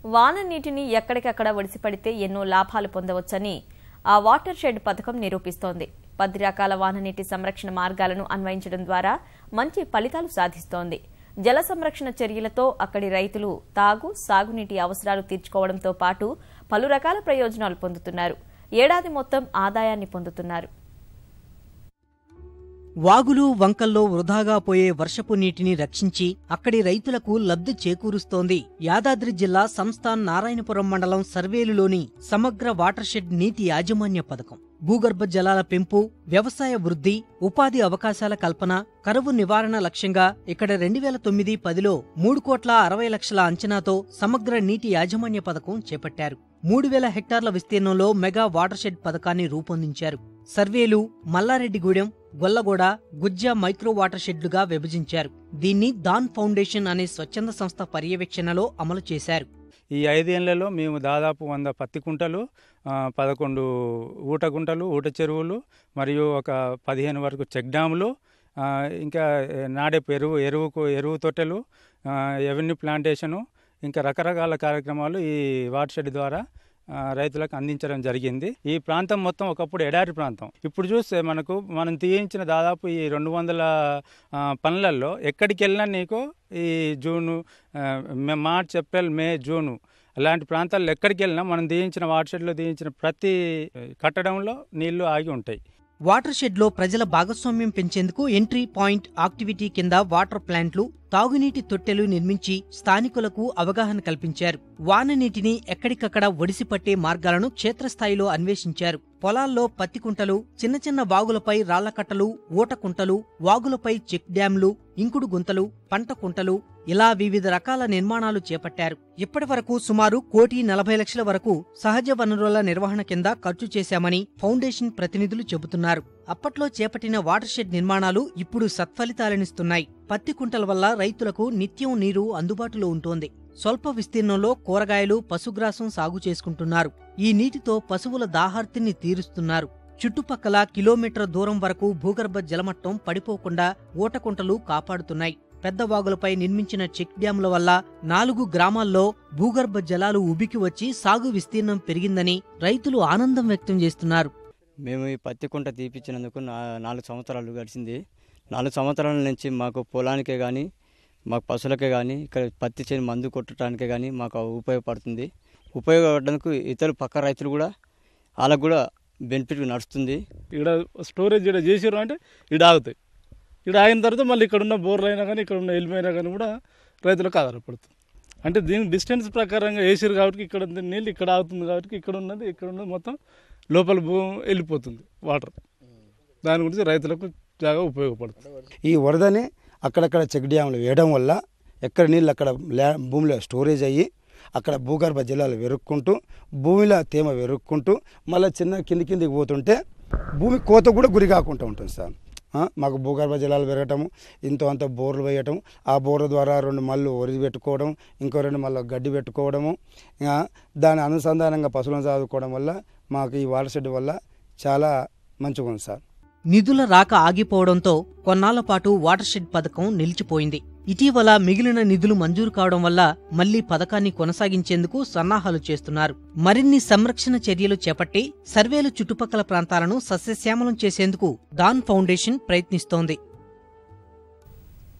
వాన నీటిని ఎక్కడికక్కడ ఒడిసిపడితే ఎన్నో లాభాలు పొందవచ్చని ఆ వాటర్ షెడ్ పథకం నిరూపిస్తోంది. 10 రకాల వాననీటి సంరక్షణ మార్గాలను అన్వయించడం ద్వారా మంచి ఫలితాలు సాధిస్తోంది. జల సంరక్షణ చర్యలతో అక్కడి రైతులు తాగు, సాగునీటి అవసరాలు తీర్చుకోవడంతో పాటు పలు రకాల ప్రయోజనాలు పొందుతున్నారు. ఏడాది మొత్తం ఆదాయాన్ని పొందుతున్నారు. వాగులు, వంకల్లో వృధాగా పోయే వర్షపు నీటిని రక్షించి అక్కడి రైతులకు లబ్ధి చేకూరుస్తోంది యాదాద్రి జిల్లా సంస్థాన్ నారాయణపురం మండలం సర్వేలులోని సమగ్ర వాటర్ షెడ్ నీటి యాజమాన్య పథకం. భూగర్భ జలాల పెంపు, వ్యవసాయ వృద్ధి, ఉపాధి అవకాశాల కల్పన, కరువు నివారణ లక్ష్యంగా ఇక్కడ 2009-10లో 3,60,00,000 అంచనాతో సమగ్ర నీటి యాజమాన్య పథకం చేపట్టారు. 3,000 హెక్టార్ల విస్తీర్ణంలో మెగా వాటర్ షెడ్ పథకాన్ని రూపొందించారు. సర్వేలు, మల్లారెడ్డిగూడెం, గొల్లగూడ, గుజ్జ మైక్రో వాటర్ షెడ్లుగా విభజించారు. దీన్ని దాన్ ఫౌండేషన్ అనే స్వచ్ఛంద సంస్థ పర్యవేక్షణలో అమలు చేశారు. ఈ 5 ఏళ్లలో మేము దాదాపు 100 పత్తి కుంటలు, 11 ఊట గుంటలు, ఊట చెరువులు మరియు ఒక 15 వరకు చెక్ డ్యాములు, ఇంకా నాడెపు ఎరువు తొట్టెలు, ఎవెన్యూ ప్లాంటేషను, ఇంకా రకరకాల కార్యక్రమాలు ఈ వాటర్ షెడ్ ద్వారా రైతులకు అందించడం జరిగింది. ఈ ప్రాంతం మొత్తం ఒకప్పుడు ఎడారి ప్రాంతం. ఇప్పుడు చూస్తే మనం తీయించిన దాదాపు ఈ 200 పనులలో ఎక్కడికి వెళ్ళినా నీకు ఈ జూను, మార్చ్, ఏప్రిల్, మే, జూను అలాంటి ప్రాంతాల్లో ఎక్కడికి వెళ్ళినా మనం తీయించిన వాటర్ షెడ్లో తీయించిన ప్రతి కట్టడంలో నీళ్లు ఆగి ఉంటాయి. వాటర్ షెడ్లో ప్రజల భాగస్వామ్యం పెంచేందుకు ఎంట్రీ పాయింట్ యాక్టివిటీ కింద వాటర్ ప్లాంట్లు, తాగునీటి తొట్టెలు నిర్మించి స్థానికులకు అవగాహన కల్పించారు. వాన నీటిని ఎక్కడికక్కడ ఒడిసిపట్టే మార్గాలను క్షేత్రస్థాయిలో అన్వేషించారు. పొలాల్లో పత్తి కుంటలు, చిన్న చిన్న వాగులపై రాళ్లకట్టలు, ఊటకుంటలు, వాగులపై చెక్ డ్యాంలు, ఇంకుడు గుంతలు, పంట కుంటలు ఇలా వివిధ రకాల నిర్మాణాలు చేపట్టారు. ఇప్పటివరకు సుమారు 1,40,00,000 వరకు సహజ వనరుల నిర్వహణ కింద ఖర్చు చేశామని ఫౌండేషన్ ప్రతినిధులు చెబుతున్నారు. అప్పట్లో చేపట్టిన వాటర్ షెడ్ నిర్మాణాలు ఇప్పుడు సత్ఫలితాలనిస్తున్నాయి. పత్తి కుంటల వల్ల రైతులకు నిత్యం నీరు అందుబాటులో ఉంటోంది. స్వల్ప విస్తీర్ణంలో కూరగాయలు, పశుగ్రాసం సాగు చేసుకుంటున్నారు. ఈ నీటితో పశువుల దాహార్తిని తీరుస్తున్నారు. చుట్టుపక్కల కిలోమీటర్ దూరం వరకు భూగర్భ జలమట్టం పడిపోకుండా ఊటకుంటలు కాపాడుతున్నాయి. పెద్ద వాగులపై నిర్మించిన చెక్ డ్యాంల వల్ల 4 గ్రామాల్లో భూగర్భ జలాలు ఉబికి వచ్చి సాగు విస్తీర్ణం పెరిగిందని రైతులు ఆనందం వ్యక్తం చేస్తున్నారు. మేము ఈ పత్తి కుంట తీపిచ్చినందుకు 4 సంవత్సరాలు గడిచింది. 4 సంవత్సరాల నుంచి మాకు పొలానికే కానీ, మాకు పశువులకే కానీ, ఇక్కడ పత్తి చేను మందు కొట్టడానికే కానీ మాకు ఉపయోగపడుతుంది. ఉపయోగపడడానికి ఇతర పక్క రైతులు కూడా వాళ్ళకు కూడా బెనిఫిట్ నడుస్తుంది. ఇక్కడ స్టోరేజ్ ఇక్కడ చేసారు అంటే ఇక్కడ ఆగుతాయి. ఇక్కడ ఆగిన తర్వాత మళ్ళీ ఇక్కడ ఉన్న బోర్లు అయినా కానీ, ఇక్కడ ఉన్న ఎలిమైనా కానీ కూడా రైతులకు ఆధారపడుతుంది. అంటే దీని డిస్టెన్స్ ప్రకారంగా వేసారు కాబట్టి ఇక్కడ నీళ్ళు ఇక్కడ ఆగుతుంది కాబట్టి ఇక్కడ ఉన్నది మొత్తం లోపల వెళ్ళిపోతుంది వాటర్. దాని గురించి రైతులకు బాగా ఉపయోగపడుతుంది. ఈ వరదని అక్కడక్కడ చెక్ డ్యాములు వేయడం వల్ల ఎక్కడ నీళ్ళు అక్కడ భూమిలో స్టోరేజ్ అయ్యి అక్కడ భూగర్భ జలాలు వెరుక్కుంటూ భూమిలో తేమ వెరుక్కుంటూ మళ్ళీ చిన్న కిందికి పోతుంటే భూమి కోత కూడా గురి కాకుండా ఉంటుంది సార్. మాకు భూగర్భ జలాలు పెరగటము, అంత బోర్లు వేయటం, ఆ బోర్ల ద్వారా 2 మళ్ళు వరి పెట్టుకోవడం, ఇంకో 2 మళ్ళీ గడ్డి పెట్టుకోవడము, దాని అనుసంధానంగా పశువులను చదువుకోవడం వల్ల మాకు ఈ వాటర్ షెడ్ వల్ల చాలా మంచిగా ఉంది సార్. నిధుల రాక ఆగిపోవడంతో కొన్నాళ్ల పాటు వాటర్ షెడ్ పథకం నిలిచిపోయింది. ఇటీవల మిగిలిన నిధులు మంజూరు కావడం వల్ల మళ్లీ పథకాన్ని కొనసాగించేందుకు సన్నాహాలు చేస్తున్నారు. మరిన్ని సంరక్షణ చర్యలు చేపట్టి సర్వేలు చుట్టుపక్కల ప్రాంతాలను సస్యశ్యామలం చేసేందుకు దాన్ ఫౌండేషన్ ప్రయత్నిస్తోంది.